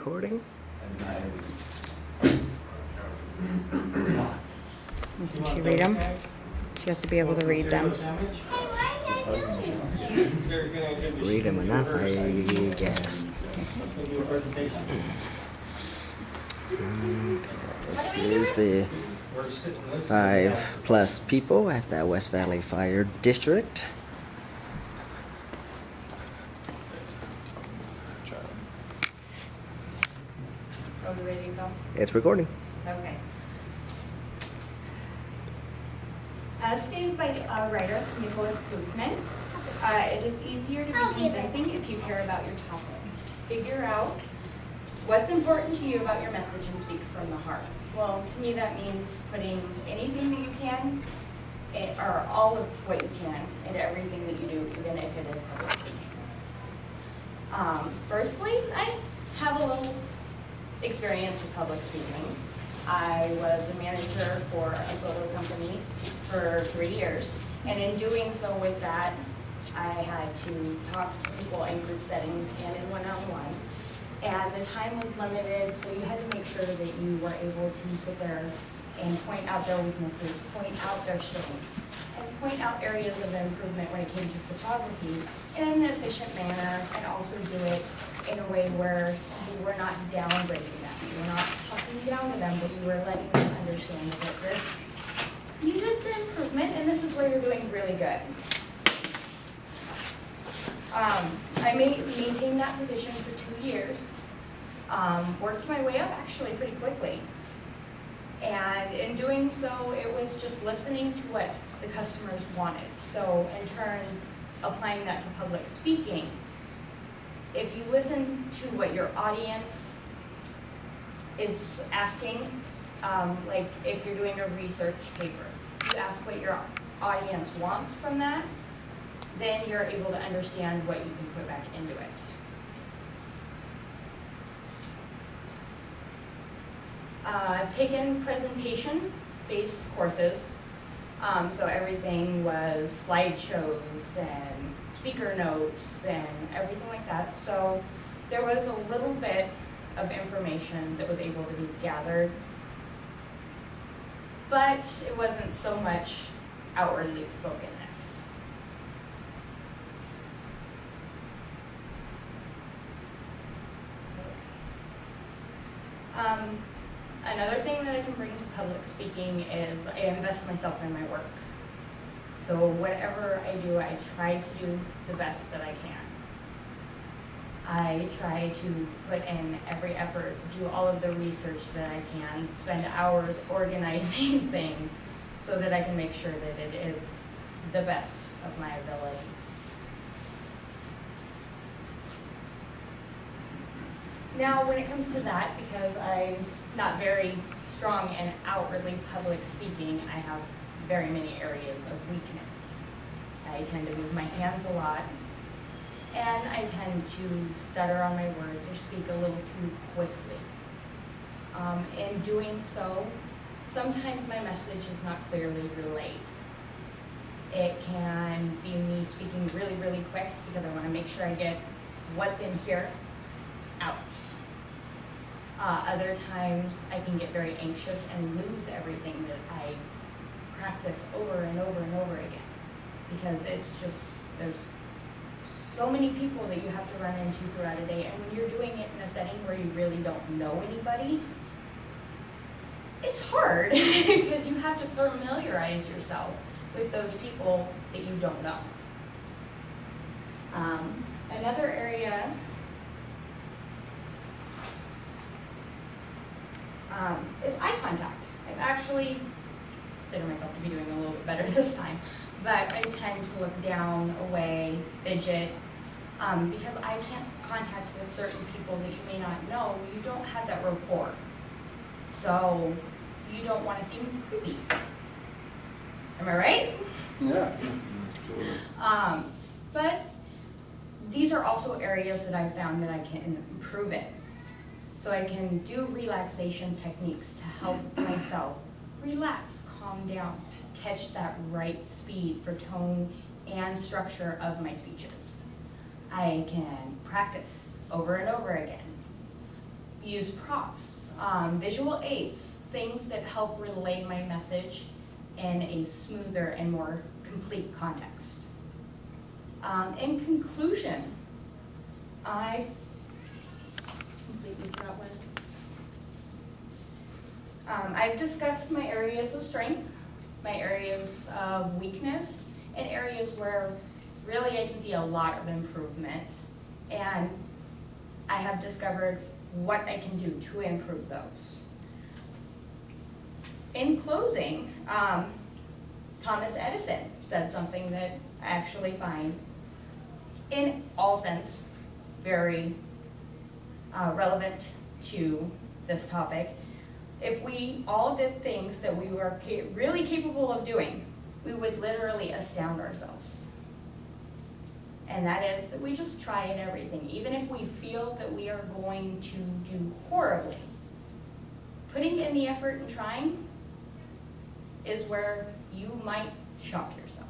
recording. Can she read them? She has to be able to read them. Read them enough, I guess. Here's the 5+ people at the West Valley Fire District. Are we ready to go? It's recording. Okay. As stated by writer Nicholas Guzman, it is easier to be convincing if you care about your topic. Figure out what's important to you about your message and speak from the heart. Well, to me that means putting anything that you can, or all of what you can, into everything that you do, even if it is public speaking. Firstly, I have a little experience with public speaking. I was a manager for a photo company for 3 years, and in doing so with that, I had to talk to people in group settings and in one-on-one. And the time was limited, so you had to make sure that you were able to sit there and point out their weaknesses, point out their strengths, and point out areas of improvement when it came to photography in an efficient manner, and also do it in a way where you were not downgrading them. You were not talking down to them, but you were letting them understand that this needed the improvement, and this is where you're doing really good. I maintained that position for 2 years, worked my way up actually pretty quickly. And in doing so, it was just listening to what the customers wanted. So in turn, applying that to public speaking, if you listen to what your audience is asking, like if you're doing a research paper, you ask what your audience wants from that, then you're able to understand what you can put back into it. I've taken presentation-based courses, so everything was slideshows and speaker notes and everything like that. So there was a little bit of information that was able to be gathered, but it wasn't so much outwardly spokenness. Another thing that I can bring to public speaking is I invest myself in my work. So whatever I do, I try to do the best that I can. I try to put in every effort, do all of the research that I can, spend hours organizing things so that I can make sure that it is the best of my abilities. Now, when it comes to that, because I'm not very strong in outwardly public speaking, I have very many areas of weakness. I tend to move my hands a lot, and I tend to stutter on my words or speak a little too quickly. In doing so, sometimes my message is not clearly relayed. It can be me speaking really, really quick because I want to make sure I get what's in here out. Other times I can get very anxious and lose everything that I practice over and over and over again, because it's just, there's so many people that you have to run into throughout a day, and when you're doing it in a setting where you really don't know anybody, it's hard because you have to familiarize yourself with those people that you don't know. Another area is eye contact. I've actually considered myself to be doing a little bit better this time, but I tend to look down, away, fidget, because I can't contact with certain people that you may not know. You don't have that rapport, so you don't want to seem creepy. Am I right? Yeah. But these are also areas that I've found that I can improve in. So I can do relaxation techniques to help myself relax, calm down, catch that right speed for tone and structure of my speeches. I can practice over and over again. use props, visual aids, things that help relay my message in a smoother and more complete context. In conclusion, I completely forgot what. I've discussed my areas of strength, my areas of weakness, and areas where really I can see a lot of improvement. And I have discovered what I can do to improve those. In closing, Thomas Edison said something that I actually find, in all sense, very relevant to this topic. If we all did things that we were really capable of doing, we would literally astound ourselves. And that is that we just try at everything, even if we feel that we are going to do horribly. Putting in the effort and trying is where you might shock yourself.